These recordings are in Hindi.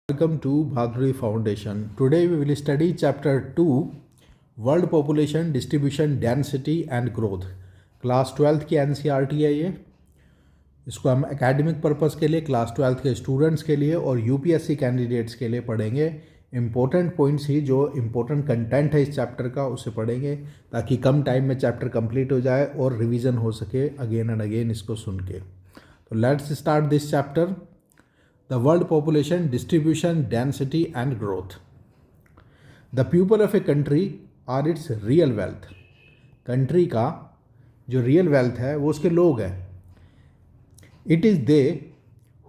Welcome to Bhadri Foundation. Today we will study chapter 2 World Population Distribution Density and Growth. Class 12th की NCERT है ये. इसको हम एकेडमिक पर्पस के लिए क्लास 12th के स्टूडेंट्स के लिए और यूपीएससी कैंडिडेट्स के लिए पढ़ेंगे. इंपॉर्टेंट पॉइंट्स ही जो इंपॉर्टेंट कंटेंट है इस चैप्टर का उसे पढ़ेंगे ताकि कम टाइम में चैप्टर कंप्लीट हो जाए और रिवीजन हो सके अगेन एंड अगेन इसको सुन के. तो let's start this chapter. The world population distribution, density and growth. The people of a country are its real wealth. Country का जो रियल वेल्थ है वो उसके लोग हैं. It is they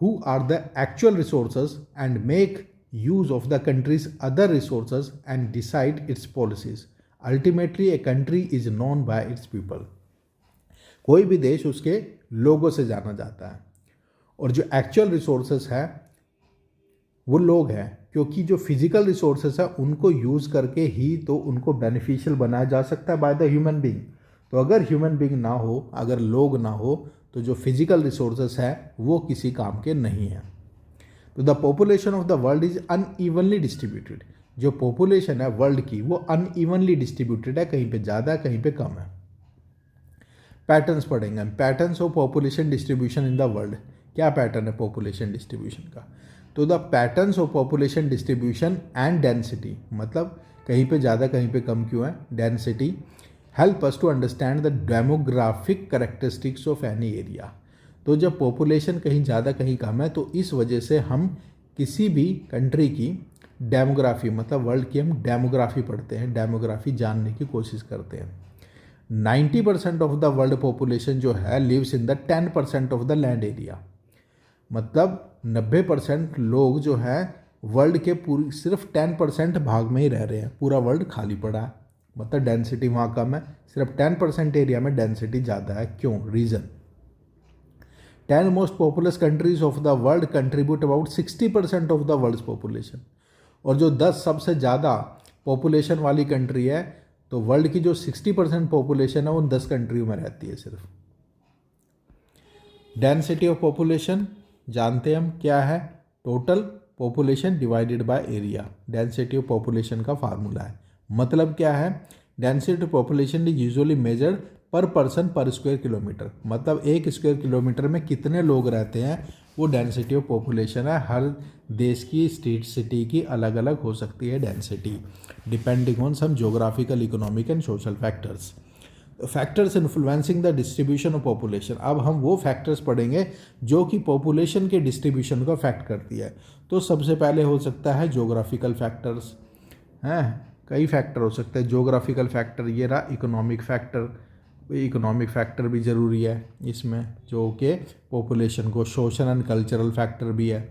who are the actual resources and make use of the country's other resources and decide its policies. Ultimately, a country is known by its people. कोई भी देश उसके लोगों से जाना जाता है और जो एक्चुअल रिसोर्सेस है वो लोग हैं, क्योंकि जो फिजिकल रिसोर्सेस है उनको यूज़ करके ही तो उनको बेनिफिशियल बनाया जा सकता है बाय द ह्यूमन बीइंग. तो अगर ह्यूमन बीइंग ना हो, अगर लोग ना हो, तो जो फिजिकल रिसोर्सेस है वो किसी काम के नहीं हैं. तो the population of the world is unevenly distributed. जो पॉपुलेशन है वर्ल्ड की वो अनइवनली डिस्ट्रीब्यूटेड है, कहीं पे ज़्यादा है कहीं पे कम है. पैटर्न्स पढ़ेंगे हम. Patterns of population distribution in the world. क्या पैटर्न है पॉपुलेशन डिस्ट्रीब्यूशन का? तो the patterns of population distribution and density, मतलब कहीं पे ज़्यादा कहीं पे कम क्यों है, density, help us to understand the demographic characteristics of any area. तो जब पॉपुलेशन कहीं ज़्यादा कहीं कम है तो इस वजह से हम किसी भी कंट्री की डेमोग्राफी, मतलब वर्ल्ड की हम डेमोग्राफी पढ़ते हैं, डेमोग्राफी जानने की कोशिश करते हैं. 90% ऑफ द वर्ल्ड पॉपुलेशन जो है lives in the 10% of the land area. मतलब 90% लोग जो है वर्ल्ड के पूरी सिर्फ 10% भाग में ही रह रहे हैं, पूरा वर्ल्ड खाली पड़ा है. मतलब डेंसिटी वहाँ कम है, सिर्फ 10% एरिया में डेंसिटी ज़्यादा है. क्यों? Reason, 10 most populous countries of the world contribute about 60% of the world population. और जो 10 सबसे ज़्यादा पॉपुलेशन वाली कंट्री है, तो वर्ल्ड की जो 60% पॉपुलेशन है वो 10 कंट्रियों में रहती है सिर्फ. डेंसिटी ऑफ पॉपुलेशन जानते हैं हम क्या है, total population divided by area. Density of population का फार्मूला है. मतलब क्या है, density of population is usually measured पर पर्सन पर स्क्वायर किलोमीटर. मतलब एक स्क्वायर किलोमीटर में कितने लोग रहते हैं वो डेंसिटी ऑफ पॉपुलेशन है. हर देश की स्टेट सिटी की अलग अलग हो सकती है density, depending on some geographical, economic and social factors. Factors influencing the distribution of population. अब हम वो फैक्टर्स पढ़ेंगे जो कि पॉपुलेशन के डिस्ट्रीब्यूशन को अफेक्ट करती है. तो सबसे पहले हो सकता है ज्योग्राफिकल फैक्टर्स हैं. कई फैक्टर हो सकते हैं. ज्योग्राफिकल फैक्टर ये रहा. इकोनॉमिक फैक्टर, इकोनॉमिक फैक्टर भी ज़रूरी है इसमें, जो कि पॉपुलेशन को, सोशल एंड कल्चरल फैक्टर भी है.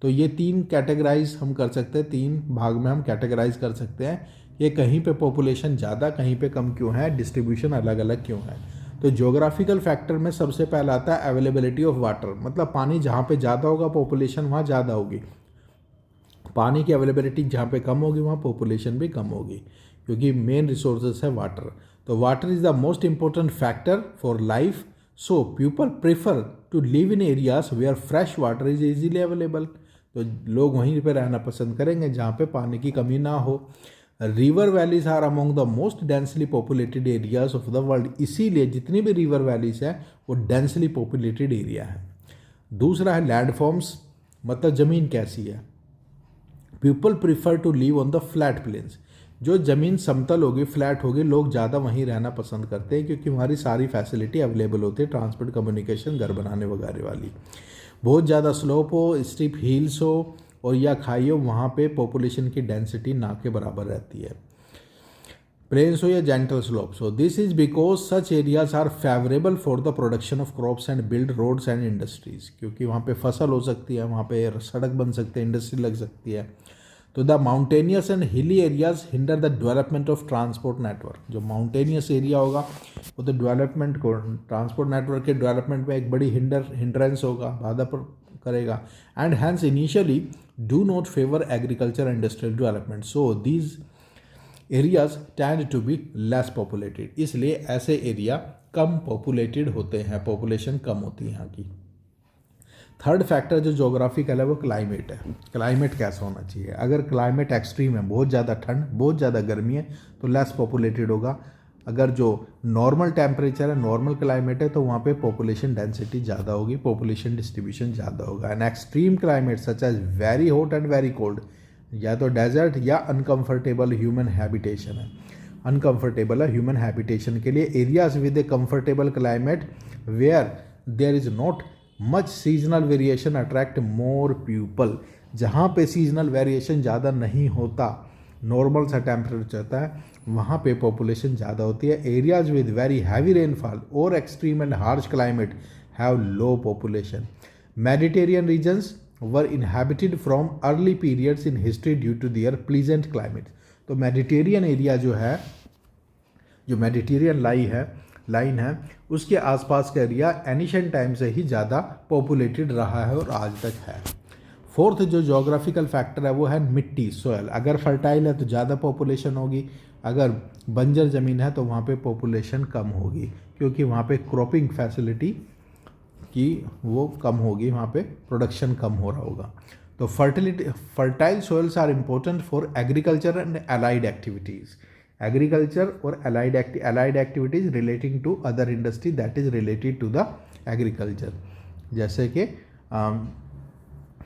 तो ये 3 कैटेगराइज हम कर सकते हैं, 3 भाग में हम कैटेगराइज कर सकते हैं. ये कहीं पे पॉपुलेशन ज़्यादा कहीं पे कम क्यों है, डिस्ट्रीब्यूशन अलग अलग क्यों है. तो ज्योग्राफिकल फैक्टर में सबसे पहला आता है अवेलेबिलिटी ऑफ वाटर. मतलब पानी जहाँ पे ज़्यादा होगा पॉपुलेशन वहाँ ज़्यादा होगी. पानी की अवेलेबिलिटी जहाँ पे कम होगी वहाँ पॉपुलेशन भी कम होगी, क्योंकि मेन रिसोर्सेस है वाटर. तो water is the most important factor for life. So people prefer to live in areas where fresh water is easily available. तो लोग वहीं पे रहना पसंद करेंगे जहाँ पे पानी की कमी ना हो. River valleys are among the most densely populated areas of the world. इसीलिए जितनी भी रिवर वैलीज है वो डेंसली पॉपुलेटेड एरिया है. दूसरा है लैंडफॉर्म्स, मतलब ज़मीन कैसी है. People prefer to live on the flat plains. जो ज़मीन समतल होगी, फ्लैट होगी, लोग ज़्यादा वहीं रहना पसंद करते हैं क्योंकि हमारी सारी फैसिलिटी अवेलेबल होती है, ट्रांसपोर्ट, कम्युनिकेशन, घर बनाने वगैरह वाली. बहुत ज़्यादा स्लोप हो, स्टीप हिल्स हो और या खाई हो, वहाँ पे पॉपुलेशन की डेंसिटी ना के बराबर रहती है. प्लेन्स हो या जेंटल स्लोप्स हो. This is because such areas are favourable for the production of crops and build roads and industries. क्योंकि वहाँ पे फसल हो सकती है, वहाँ पे सड़क बन सकती है, इंडस्ट्री लग सकती है. तो the mountainous and hilly areas hinder the development of transport network. जो माउंटेनियस एरिया होगा वो तो डेवलपमेंट को, ट्रांसपोर्ट नेटवर्क के डेवलपमेंट में एक बड़ी हिंड्रेंस होगा, बाधा करेगा. And hence initially do not favour agriculture industrial development. So these areas tend to be less populated. इसलिए ऐसे एरिया कम पॉपुलेटेड होते हैं, पॉपुलेशन कम होती है यहाँ की. थर्ड फैक्टर जो जोग्राफिकल है वो क्लाइमेट है। क्लाइमेट कैसा होना चाहिए? अगर क्लाइमेट एक्सट्रीम है, बहुत ज़्यादा ठंड, बहुत ज़्यादा गर्मी है, तो लेस पॉपुलेटेड होगा। अगर जो नॉर्मल टेम्परेचर है, नॉर्मल क्लाइमेट है, तो वहाँ पे पॉपुलेशन डेंसिटी ज़्यादा होगी, पॉपुलेशन डिस्ट्रीब्यूशन ज़्यादा होगा। And extreme climate such as very hot and very cold, या तो डेजर्ट या अनकम्फर्टेबल ह्यूमन हैबिटेशन है। अनकम्फर्टेबल है ह्यूमन हैबिटेशन के लिए areas with a comfortable climate where there is not much seasonal variation attract more people. जहाँ पे सीजनल वेरिएशन ज़्यादा नहीं होता, नॉर्मल सा टेम्परेचर होता है, वहाँ पे पॉपुलेशन ज़्यादा होती है। Areas with very heavy rainfall और extreme and harsh climate have low population. Mediterranean regions were inhabited from early periods in history due to their pleasant climate. तो मेडिटेरियन एरिया जो है, जो मेडिटेरियन लाइन है, उसके आसपास का एरिया एनिशियंट टाइम से ही ज़्यादा पॉपुलेटेड रहा है और आज तक है। फोर्थ जो जोग्राफिकल फैक्टर है वो है मिट्टी, सॉयल। अगर फर्टाइल है तो ज़्यादा पॉपुलेशन होगी, अगर बंजर ज़मीन है तो वहाँ पे पॉपुलेशन कम होगी, क्योंकि वहाँ पे क्रॉपिंग फैसिलिटी की वो कम होगी, वहाँ पे प्रोडक्शन कम हो रहा होगा। तो fertile soils are important for agriculture and allied activities. Agriculture और allied activities relating to other industry that is related to the agriculture, जैसे कि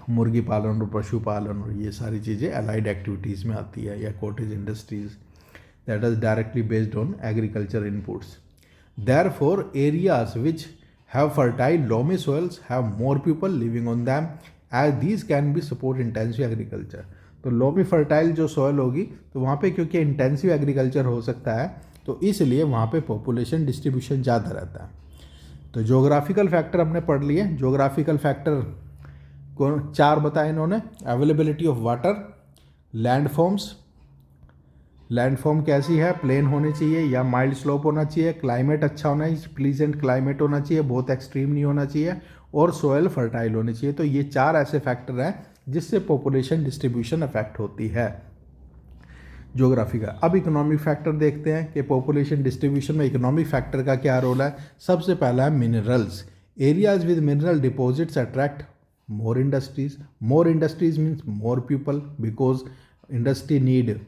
मुर्गी पालन और पशुपालन और ये सारी चीज़ें अलाइड एक्टिविटीज़ में आती है, या cottage industries that is directly based on agriculture inputs. Therefore areas which have fertile loamy soils have more people living on them as these can be support intensive agriculture. तो लोमी फर्टाइल जो सॉइल होगी तो वहाँ पे क्योंकि इंटेंसिव एग्रीकल्चर हो सकता है, तो इसलिए वहाँ पे पॉपुलेशन डिस्ट्रीब्यूशन ज़्यादा रहता है। तो जोग्राफिकल फैक्टर हमने पढ़ लिए। जोग्राफिकल फैक्टर को 4 बताए इन्होंने। अवेलेबिलिटी ऑफ वाटर, लैंडफॉर्म कैसी है, प्लेन होनी चाहिए या माइल्ड स्लोप होना चाहिए, क्लाइमेट अच्छा होना चाहिए, प्लीजेंट क्लाइमेट होना चाहिए, बहुत एक्सट्रीम नहीं होना चाहिए, और सोयल फर्टाइल होनी चाहिए। तो ये 4 ऐसे फैक्टर हैं जिससे पॉपुलेशन डिस्ट्रीब्यूशन अफेक्ट होती है ज्योग्राफी का। अब इकोनॉमिक फैक्टर देखते हैं कि पॉपुलेशन डिस्ट्रीब्यूशन में इकोनॉमिक फैक्टर का क्या रोल है। सबसे पहला है minerals. Areas with mineral deposits attract more industries means more people, because industry need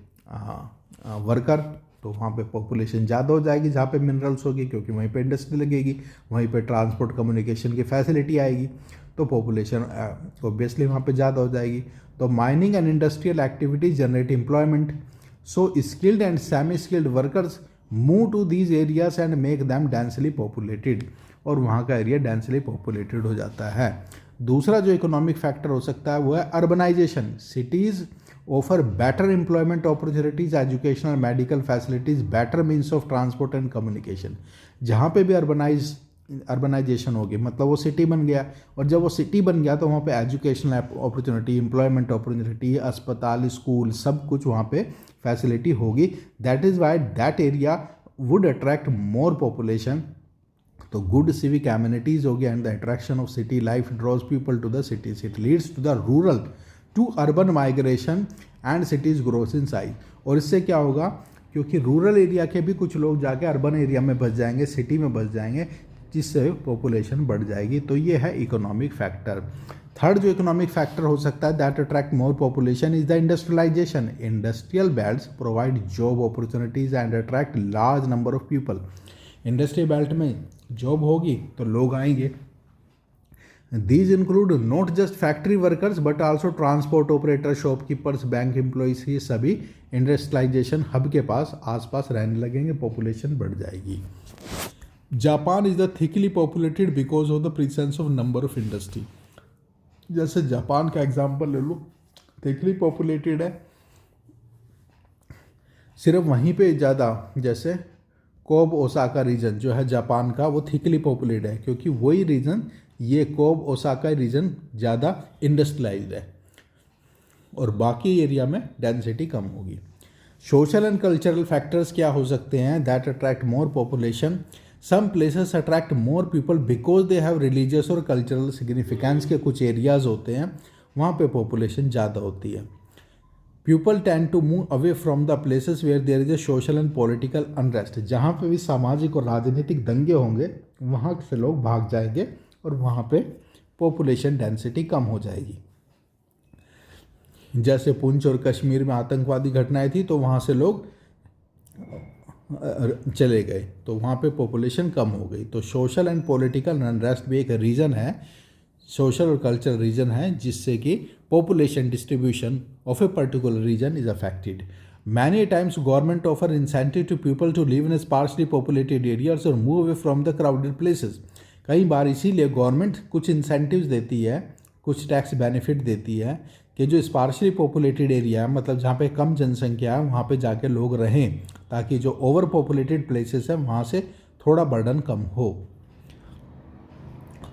worker, तो वहाँ पे पॉपुलेशन ज़्यादा हो जाएगी जहाँ पे मिनरल्स होगी, क्योंकि वहीं पे इंडस्ट्री लगेगी, वहीं पे ट्रांसपोर्ट कम्युनिकेशन की फैसिलिटी आएगी, तो पॉपुलेशन ऑब्वियसली वहाँ पे ज़्यादा हो जाएगी। तो mining and industrial activities generate employment, so skilled and semi skilled workers move to these areas and make them densely populated, और वहाँ का एरिया डेंसली पॉपुलेटेड हो जाता है। दूसरा जो इकोनॉमिक फैक्टर हो सकता है वो है urbanisation. Cities offer better employment opportunities, educational, medical facilities, better means of transport and communication. जहाँ पे भी अर्बनाइजेशन होगी, मतलब वो सिटी बन गया, और जब वो सिटी बन गया तो वहाँ पे एजुकेशनल अपॉर्चुनिटी, एम्प्लॉयमेंट अपॉर्चुनिटी, अस्पताल, स्कूल, सब कुछ वहाँ पे फैसिलिटी होगी। That is why that area would attract more population. तो गुड सिविक एमिनिटीज़ हो गया, and the attraction of city life draws people to the cities, it leads to the rural to urban migration and cities growth in size. और इससे क्या होगा, क्योंकि रूरल एरिया के भी कुछ लोग जाके अर्बन एरिया में बस जाएंगे, सिटी में बस जाएंगे, जिससे पॉपुलेशन बढ़ जाएगी। तो ये है इकोनॉमिक फैक्टर। थर्ड जो इकोनॉमिक फैक्टर हो सकता है that attract more population is the industrialisation. Industrial belts provide job opportunities and attract large number of people. Industry belt में जॉब होगी तो लोग आएंगे। These include not just factory workers but also transport operators, shopkeepers, bank employees. ये सभी इंडस्ट्रियलाइजेशन हब के आसपास रहने लगेंगे, पॉपुलेशन बढ़ जाएगी। Japan is the thickly populated because of the presence of number of industry. जैसे जापान का एग्जांपल ले लो, थिकली पॉपुलेटेड है, सिर्फ वहीं पे ज़्यादा, जैसे कोब ओसाका रीजन जो है जापान का, वो थिकली पॉपुलेटेड है, क्योंकि वही रीजन, ये कोब ओसाका रीजन ज़्यादा इंडस्ट्रियलाइज्ड है, और बाकी एरिया में डेंसिटी कम होगी। सोशल एंड कल्चरल फैक्टर्स क्या हो सकते हैं that attract more population. Some places attract more people because they have religious और कल्चरल सिग्निफिकेंस के कुछ एरियाज होते हैं, वहाँ पे पॉपुलेशन ज़्यादा होती है। People tend to move away from the places where there is a social and political unrest. जहाँ पे भी सामाजिक और राजनीतिक दंगे होंगे, वहाँ से लोग भाग जाएंगे और वहाँ पे पॉपुलेशन डेंसिटी कम हो जाएगी। जैसे पुंछ और कश्मीर में आतंकवादी घटनाएं थी तो वहाँ से लोग चले गए, तो वहाँ पे पॉपुलेशन कम हो गई। तो सोशल एंड पॉलिटिकल अनरेस्ट भी एक रीज़न है, सोशल और कल्चरल रीज़न है, जिससे कि population distribution of a particular region is affected. Many times government offer incentive to people to live in sparsely populated areas और move away from the crowded places. कई बार इसीलिए गवर्नमेंट कुछ इंसेंटिव्स देती है, कुछ टैक्स बेनिफिट देती है कि जो स्पार्सली पॉपुलेटेड एरिया है, मतलब जहाँ पे कम जनसंख्या है, वहाँ पे जाके लोग रहें, ताकि जो ओवर पॉपुलेटेड प्लेसेस है वहाँ से थोड़ा बर्डन कम हो।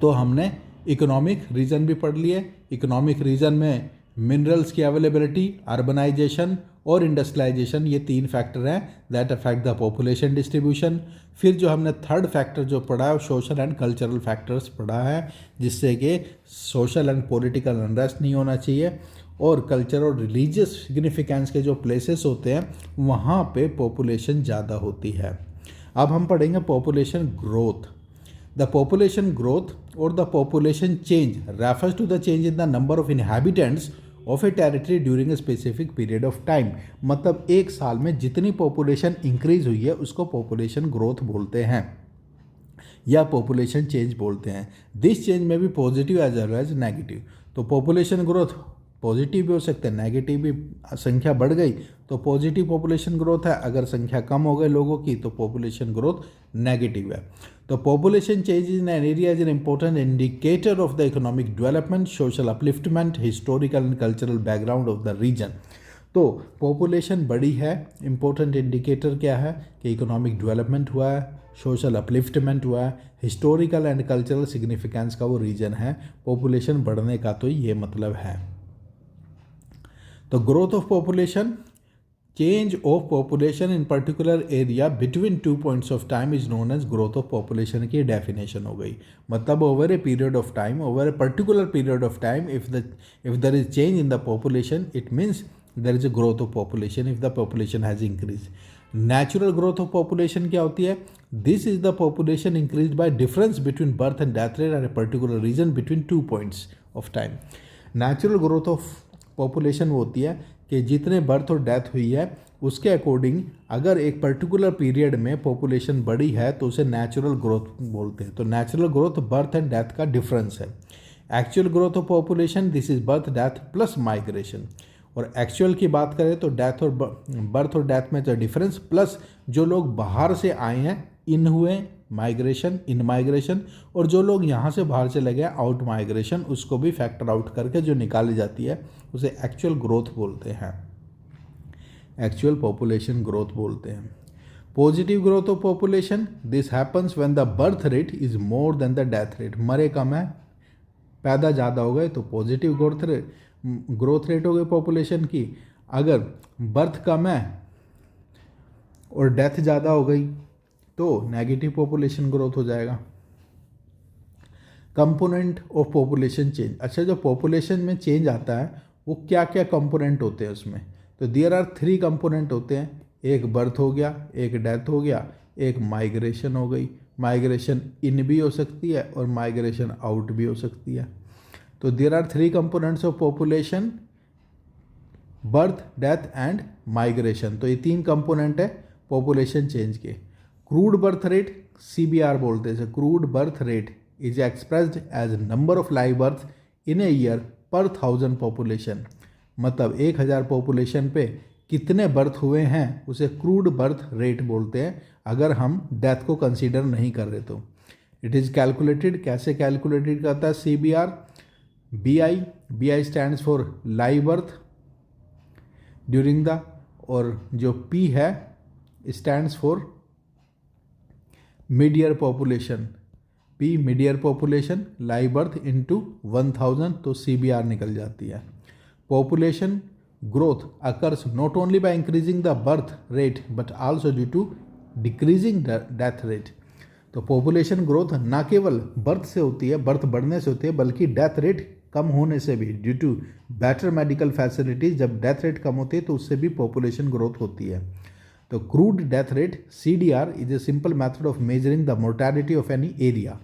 तो हमने इकोनॉमिक रीजन भी पढ़ लिए। इकोनॉमिक रीजन में मिनरल्स की अवेलेबिलिटी, अर्बनाइजेशन और इंडस्ट्रियलाइजेशन, ये 3 फैक्टर हैं that affect the population distribution. फिर जो हमने थर्ड फैक्टर जो पढ़ा है सोशल एंड कल्चरल फैक्टर्स पढ़ा है, जिससे कि सोशल एंड पॉलिटिकल अनरेस्ट नहीं होना चाहिए, और कल्चर और रिलीजियस सिग्निफिकेंस के जो प्लेसेस होते हैं वहाँ पे पॉपुलेशन ज़्यादा होती है। अब हम पढ़ेंगे population growth. The population growth और the population change refers to the change in the number of inhabitants of a territory during a specific period of time. मतलब एक साल में जितनी पॉपुलेशन इंक्रीज हुई है उसको पॉपुलेशन ग्रोथ बोलते हैं या पॉपुलेशन चेंज बोलते हैं। दिस चेंज में भी positive as well as negative. तो पॉपुलेशन ग्रोथ पॉजिटिव भी हो सकते हैं, नेगेटिव भी। संख्या बढ़ गई तो पॉजिटिव पॉपुलेशन ग्रोथ है, अगर संख्या कम हो गई लोगों की तो पॉपुलेशन ग्रोथ नेगेटिव है। तो population change in an area is an important indicator of the economic development, social upliftment, historical and cultural background of the region. तो पॉपुलेशन बड़ी है, इंपॉर्टेंट इंडिकेटर क्या है कि इकोनॉमिक डेवलपमेंट हुआ है, सोशल अपलिफ्टमेंट हुआ है, हिस्टोरिकल एंड कल्चरल सिग्निफिकेंस का वो रीजन है। पॉपुलेशन बढ़ने का तो ये मतलब है। तो growth of population, change of population in particular area between 2 points of time is known as growth of population की डेफिनेशन हो गई। मतलब over a period of time, over a particular period of time, if there is change in the population it means there is a growth of population if the population has increase. Natural growth of population क्या होती है? This is the population increase by difference between birth and death rate at a particular region between 2 points of time. Natural growth of population वो होती है कि जितने बर्थ और डेथ हुई है उसके अकॉर्डिंग अगर एक पर्टिकुलर पीरियड में पॉपुलेशन बढ़ी है तो उसे नेचुरल ग्रोथ बोलते हैं। तो natural growth birth and death का डिफरेंस है। Actual growth of population this is birth death plus migration. और एक्चुअल की बात करें तो डेथ और बर्थ और डेथ में तो डिफरेंस प्लस जो लोग बाहर से आए हैं इन हुए माइग्रेशन, इन माइग्रेशन, और जो लोग यहाँ से बाहर चले गए आउट माइग्रेशन, उसको भी फैक्टर आउट करके जो निकाली जाती है उसे एक्चुअल ग्रोथ बोलते हैं, एक्चुअल पॉपुलेशन ग्रोथ बोलते हैं। Positive growth of population this happens when the birth rate is more than the death rate. मरे कम है, पैदा ज़्यादा हो गए तो पॉजिटिव ग्रोथ रेट हो गई पॉपुलेशन की। अगर बर्थ कम है और डेथ ज़्यादा हो गई तो नेगेटिव पॉपुलेशन ग्रोथ हो जाएगा। Component of population change. अच्छा, जो पॉपुलेशन में चेंज आता है वो क्या क्या कंपोनेंट होते हैं उसमें? तो देयर आर 3 कंपोनेंट होते हैं। एक बर्थ हो गया, एक डेथ हो गया, एक माइग्रेशन हो गई। माइग्रेशन इन भी हो सकती है और माइग्रेशन आउट भी हो सकती है। तो there are 3 components of population, birth, death and migration. तो ये 3 कंपोनेंट है पॉपुलेशन चेंज के। क्रूड बर्थ रेट CBR बोलते हैं। Crude birth rate is expressed as number of live birth in a year per 1000 population. मतलब 1000 पॉपुलेशन पे कितने बर्थ हुए हैं उसे क्रूड बर्थ रेट बोलते हैं, अगर हम डेथ को कंसीडर नहीं कर रहे तो। इट इज़ कैलकुलेटेड, कैसे कैलकुलेटेड करता है CBR? BI stands for live birth during the, और जो P है stands for mid year population. P mid year population, live birth into 1000 तो CBR निकल जाती है। Population growth occurs not only by increasing the birth rate but also due to decreasing death rate. तो पॉपुलेशन ग्रोथ ना केवल बर्थ से होती है, बर्थ बढ़ने से होती है, बल्कि डेथ रेट कम होने से भी, due to better medical facilities. जब डेथ रेट कम होती है तो उससे भी पॉपुलेशन ग्रोथ होती है। तो crude death rate CDR is a simple method of measuring the mortality of any area.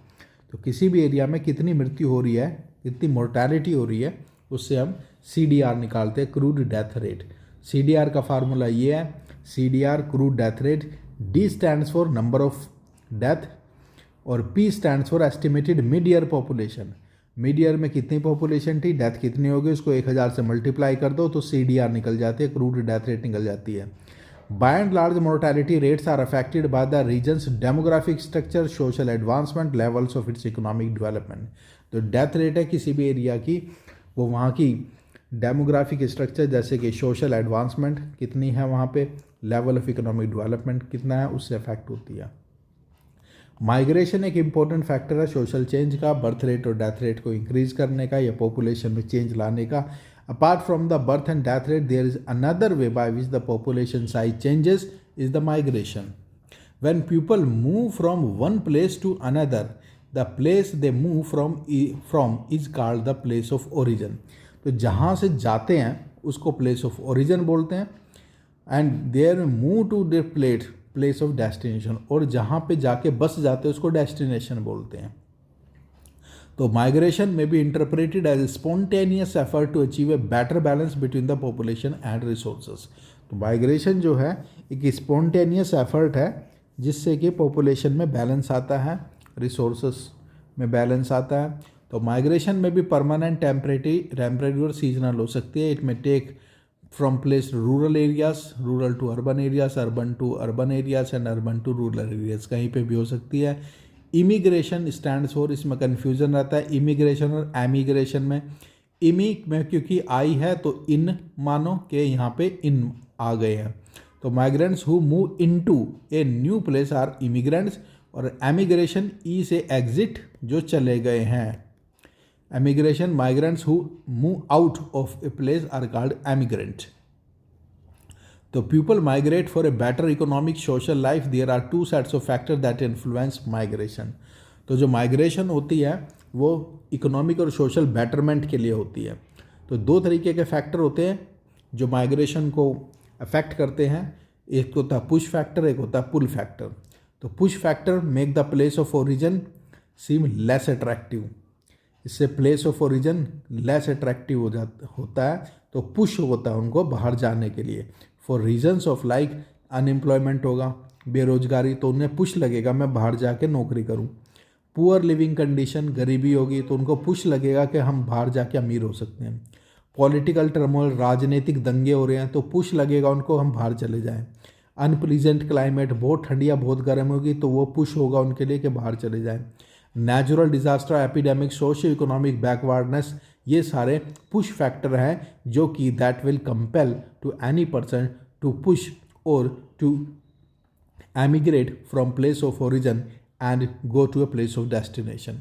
तो किसी भी एरिया में कितनी मृत्यु हो रही है, कितनी मोर्टैलिटी हो रही है, उससे हम CDR निकालते हैं, क्रूड डेथ रेट। CDR का फार्मूला ये है, CDR crude death rate, D stands for number of death और P stands for estimated mid year population. Mid year में कितनी पॉपुलेशन थी, डेथ कितनी होगी, उसको 1000 से मल्टीप्लाई कर दो तो CDR निकल जाती है, क्रूड डेथ रेट निकल जाती है। By and large mortality rates are affected by the reasons demographic structure, social advancement, levels of its economic development. तो डेथ रेट है किसी भी एरिया की, वो वहाँ की डेमोग्राफिक स्ट्रक्चर जैसे कि सोशल एडवांसमेंट कितनी है वहाँ पे, लेवल ऑफ इकोनॉमिक डेवलपमेंट कितना है, उससे अफेक्ट होती है। माइग्रेशन एक इम्पॉर्टेंट फैक्टर है सोशल चेंज का, बर्थ रेट और डेथ रेट को इंक्रीज करने का या पॉपुलेशन में चेंज लाने का। Apart from the birth and death rate there is another way by which the population size changes is the migration. When people move from one place to another, the place they move from is called the place of origin. तो जहाँ से जाते हैं उसको प्लेस ऑफ ओरिजिन बोलते हैं, and there move to the place of destination, और जहाँ पे जाके बस जाते हैं उसको डेस्टिनेशन बोलते हैं। तो माइग्रेशन में be interpreted as spontaneous effort to achieve a better balance between the population and resources. तो माइग्रेशन जो है एक स्पॉन्टेनियस एफर्ट है जिससे कि पॉपुलेशन में बैलेंस आता है, रिसोर्सेज में बैलेंस आता है। तो माइग्रेशन में भी परमानेंट, टेम्परेरी और सीजनल हो सकती है। इट में take from place to rural areas, rural to urban areas, urban to urban areas and urban to rural areas, कहीं पे भी हो सकती है। इमिग्रेशन स्टैंड्स फॉर, इसमें कन्फ्यूजन रहता है इमिग्रेशन और एमिग्रेशन में। इमी में क्योंकि आई है तो इन मानो कि यहाँ पे इन आ गए हैं। तो migrants who move into a new place are immigrants, और एमिग्रेशन ई से एग्जिट जो चले गए हैं। Emigration, migrants who move out of a place are called emigrant. So people migrate for a better economic social life. There are two sets of factors that influence migration. तो जो माइग्रेशन होती है वो इकोनॉमिक और सोशल बेटरमेंट के लिए होती है। तो दो तरीके के फैक्टर होते हैं जो माइग्रेशन को अफेक्ट करते हैं, एक होता है पुश फैक्टर, एक होता है पुल फैक्टर। तो push factor make the place of origin seem less attractive, इससे place of origin less attractive होता है, तो पुश होता है उनको बाहर जाने के लिए। For reasons of like unemployment होगा, बेरोजगारी, तो उन्हें पुश लगेगा मैं बाहर जाके नौकरी करूं। पुअर लिविंग कंडीशन, गरीबी होगी तो उनको पुश लगेगा कि हम बाहर जाके अमीर हो सकते हैं। पॉलिटिकल टर्मोइल, राजनीतिक दंगे हो रहे हैं तो पुश लगेगा उनको हम बाहर चले जाएं। अनप्लीजेंट क्लाइमेट, बहुत ठंडी या बहुत गर्म होगी तो वो पुश होगा उनके लिए कि बाहर चले जाएं। Natural disaster, epidemic, socio economic backwardness, ये सारे पुश फैक्टर हैं जो कि that will compel to any person to push और to emigrate from place of origin and go to a place of destination.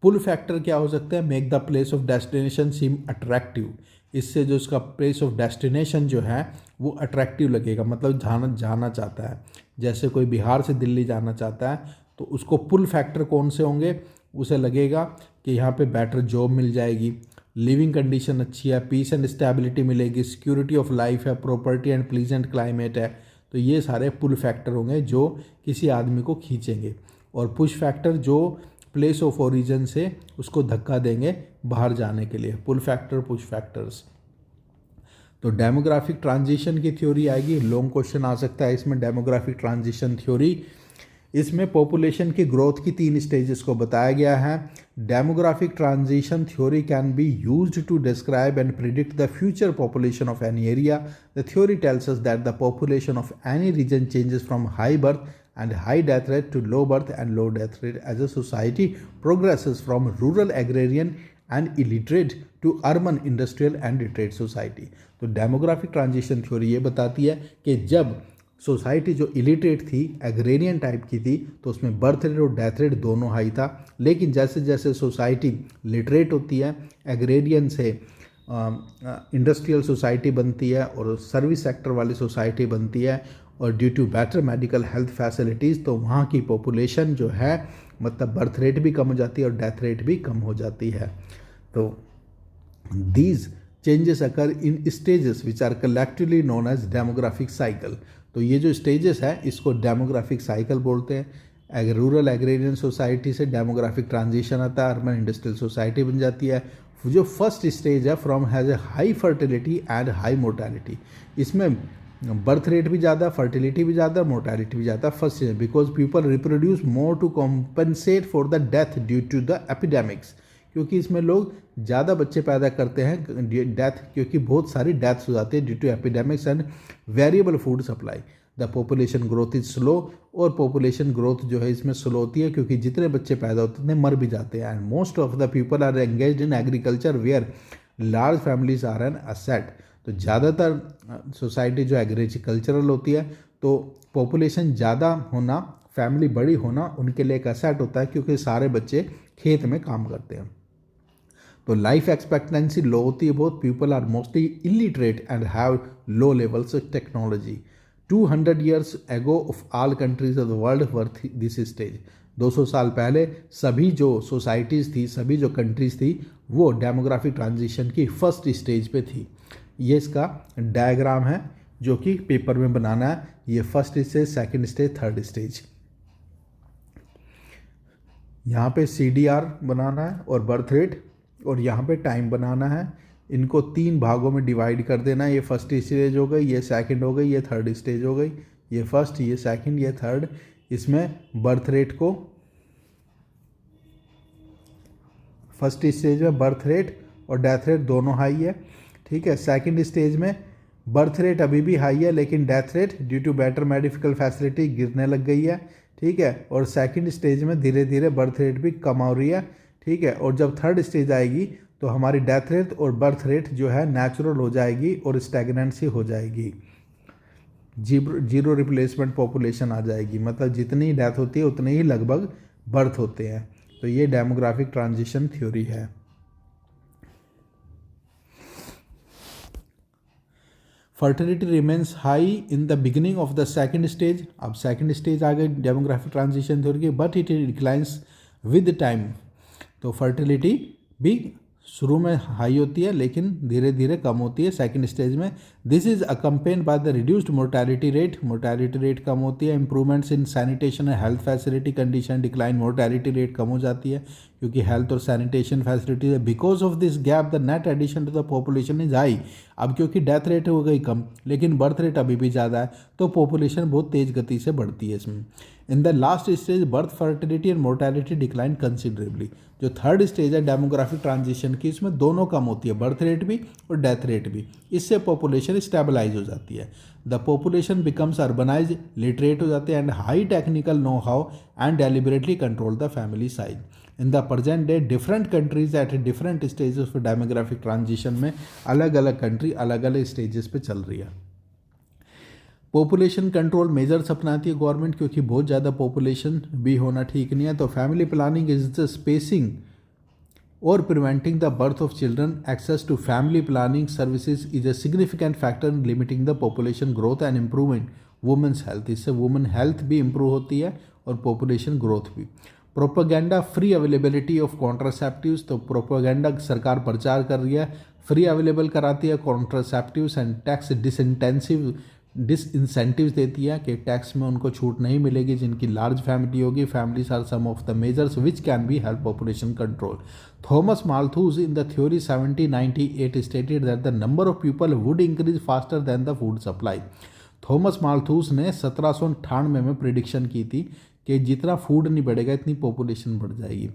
Pull factor क्या हो सकता है, make the place of destination seem attractive, इससे जो उसका प्लेस ऑफ डेस्टिनेशन जो है वो अट्रैक्टिव लगेगा, मतलब जाना चाहता है। जैसे कोई बिहार से दिल्ली जाना चाहता है तो उसको पुल फैक्टर कौन से होंगे, उसे लगेगा कि यहाँ पे बेटर जॉब मिल जाएगी, लिविंग कंडीशन अच्छी है, पीस एंड स्टेबिलिटी मिलेगी, सिक्योरिटी ऑफ लाइफ है, प्रॉपर्टी एंड प्लीजेंट क्लाइमेट है। तो ये सारे पुल फैक्टर होंगे जो किसी आदमी को खींचेंगे, और पुश फैक्टर जो प्लेस ऑफ ओरिजिन से उसको धक्का देंगे बाहर जाने के लिए। Pull factor, push factors. तो डेमोग्राफिक ट्रांजिशन की थ्योरी आएगी, लॉन्ग क्वेश्चन आ सकता है इसमें। डेमोग्राफिक ट्रांजिशन थ्योरी, इसमें पॉपुलेशन की ग्रोथ की 3 स्टेजेस को बताया गया है। Demographic transition theory can be used to describe and predict the future population of any area. The theory tells us that the population of any region changes from high birth and high death rate to low birth and low death rate as a society progresses from rural agrarian and illiterate to urban industrial and literate society। तो डेमोग्राफिक ट्रांजिशन थ्योरी ये बताती है कि जब सोसाइटी जो इलिटरेट थी, एग्रेरियन टाइप की थी, तो उसमें बर्थ रेट और डेथ रेट दोनों हाई था। लेकिन जैसे जैसे सोसाइटी लिटरेट होती है, एग्रेरियन से इंडस्ट्रियल सोसाइटी बनती है और सर्विस सेक्टर वाली सोसाइटी बनती है, और due to better medical health facilities, तो वहाँ की पॉपुलेशन जो है मतलब बर्थ रेट भी कम हो जाती है और डेथ रेट भी कम हो जाती है। तो these changes occur in stages which are collectively known as demographic cycle. तो ये जो स्टेजेस है इसको डेमोग्राफिक साइकिल बोलते हैं। रूरल एग्रेरियन सोसाइटी से डेमोग्राफिक ट्रांजिशन आता है, अर्बन इंडस्ट्रियल सोसाइटी बन जाती है। जो फर्स्ट स्टेज है from has a high fertility and high mortality, इसमें बर्थ रेट भी ज़्यादा, फर्टिलिटी भी ज़्यादा, मोर्टेलिटी भी ज़्यादा first stage, because people reproduce more to compensate for the death due to the epidemics, क्योंकि इसमें लोग ज़्यादा बच्चे पैदा करते हैं डेथ, क्योंकि बहुत सारी डेथ्स हो जाती है due to epidemics and variable food supply. The population growth is slow, और पॉपुलेशन ग्रोथ जो है इसमें स्लो होती है क्योंकि जितने बच्चे पैदा होते हैं मर भी जाते हैं। And most of the people are engaged in agriculture where large families are an asset. तो ज़्यादातर सोसाइटी जो एग्रीकल्चरल होती है, तो पॉपुलेशन ज़्यादा होना, फैमिली बड़ी होना उनके लिए एक असेट होता है क्योंकि सारे बच्चे खेत में काम करते हैं। तो लाइफ एक्सपेक्टेंसी लो होती है बहुत, people are mostly illiterate and have low levels of technology. 200 years ago of all countries of the world were this stage। 200 साल पहले सभी जो सोसाइटीज़ थी, सभी जो कंट्रीज़ थी, वो डेमोग्राफिक ट्रांजिशन की फर्स्ट स्टेज पे थी। ये इसका डायग्राम है जो कि पेपर में बनाना है। ये first stage, second stage, third stage. यहाँ पे CDR बनाना है और बर्थ रेट, और यहाँ पे टाइम बनाना है। इनको 3 भागों में डिवाइड कर देना है। ये फर्स्ट स्टेज हो गई, ये सेकंड हो गई, ये थर्ड स्टेज हो गई। ये फर्स्ट, ये सेकंड, ये थर्ड। इसमें बर्थ रेट को, फर्स्ट स्टेज में बर्थ रेट और डेथ रेट दोनों हाई है, ठीक है। सेकंड स्टेज में बर्थ रेट अभी भी हाई है लेकिन death rate due to better medical facility गिरने लग गई है, ठीक है। और सेकंड स्टेज में धीरे धीरे बर्थ रेट भी कम हो रही है, ठीक है। और जब थर्ड स्टेज आएगी तो हमारी डेथ रेट और बर्थ रेट जो है नेचुरल हो जाएगी और स्टैग्नेंसी हो जाएगी, जीरो रिप्लेसमेंट पॉपुलेशन आ जाएगी। मतलब जितनी डेथ होती है उतने ही लगभग बर्थ होते हैं। तो ये डेमोग्राफिक ट्रांजिशन थ्योरी है। Fertility remains high in the beginning of the second stage. अब सेकंड स्टेज आ गई डेमोग्राफिक ट्रांजिशन थ्योरी की, but it declines with time. तो फर्टिलिटी भी शुरू में हाई होती है लेकिन धीरे धीरे कम होती है सेकंड स्टेज में। This is accompanied by the reduced mortality rate, mortality rate कम होती है। Improvements in sanitation and health facility condition decline, mortality rate कम हो जाती है क्योंकि हेल्थ और सैनिटेशन फैसिलिटी है। Because of this gap the net addition to the population is high. अब क्योंकि डेथ रेट हो गई कम लेकिन बर्थ रेट अभी भी ज़्यादा है, तो पॉपुलेशन बहुत तेज़ गति से बढ़ती है इसमें। In the last stage birth fertility and mortality decline considerably. जो थर्ड स्टेज है डेमोग्राफिक ट्रांजिशन की, इसमें दोनों कम होती है, बर्थ रेट भी और डेथ रेट भी। इससे पॉपुलेशन स्टेबलाइज हो जाती है। The population becomes urbanise, literate हो जाते हैं and high technical know how and deliberately control the family size. In the present day different countries at different stages of demographic transition में अलग अलग कंट्री अलग अलग स्टेजेस पे चल रही है। पॉपुलेशन कंट्रोल मेजर्स अपनाती है गवर्नमेंट क्योंकि बहुत ज़्यादा पॉपुलेशन भी होना ठीक नहीं है। तो family planning is the spacing और preventing the birth of children. Access to family planning services is a significant factor in limiting the population growth and improving women's health. इससे वुमेन हेल्थ भी इम्प्रूव होती है और पॉपुलेशन ग्रोथ भी। Propaganda free availability of contraceptives. तो प्रोपेगेंडा सरकार प्रचार कर रही है, फ्री अवेलेबल कराती है कॉन्ट्रासेप्टिव्स एंड टैक्स डिसइंसेंटिव्स देती है कि टैक्स में उनको छूट नहीं मिलेगी जिनकी लार्ज फैमिली होगी। Families are some of the measures which can be help population control. Thomas Malthus in the theory 1798 stated that the number of people would increase faster than the food supply. Thomas Malthus ने 1798 में प्रिडिक्शन की थी कि जितना फूड नहीं बढ़ेगा इतनी पॉपुलेशन बढ़ जाएगी।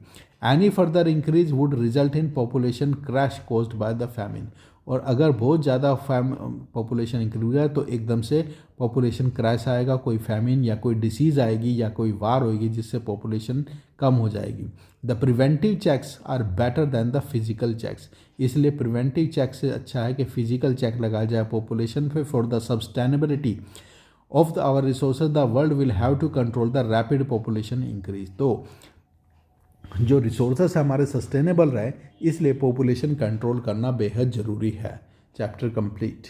Any further increase would result in population crash caused by the famine. और अगर बहुत ज़्यादा पॉपुलेशन इंक्रीज हुआ तो एकदम से पॉपुलेशन क्रैश आएगा, कोई फैमिन या कोई डिसीज़ आएगी या कोई वार होगी जिससे पॉपुलेशन कम हो जाएगी। The preventive checks are better than the physical checks. इसलिए प्रिवेंटिव चेक से अच्छा है कि फिजिकल चेक लगाया जाए पॉपुलेशन पे। For the sustainability of our resources the world will have to control the rapid population increase. तो जो रिसोर्सेस हमारे सस्टेनेबल रहे इसलिए पॉपुलेशन कंट्रोल करना बेहद ज़रूरी है। Chapter complete.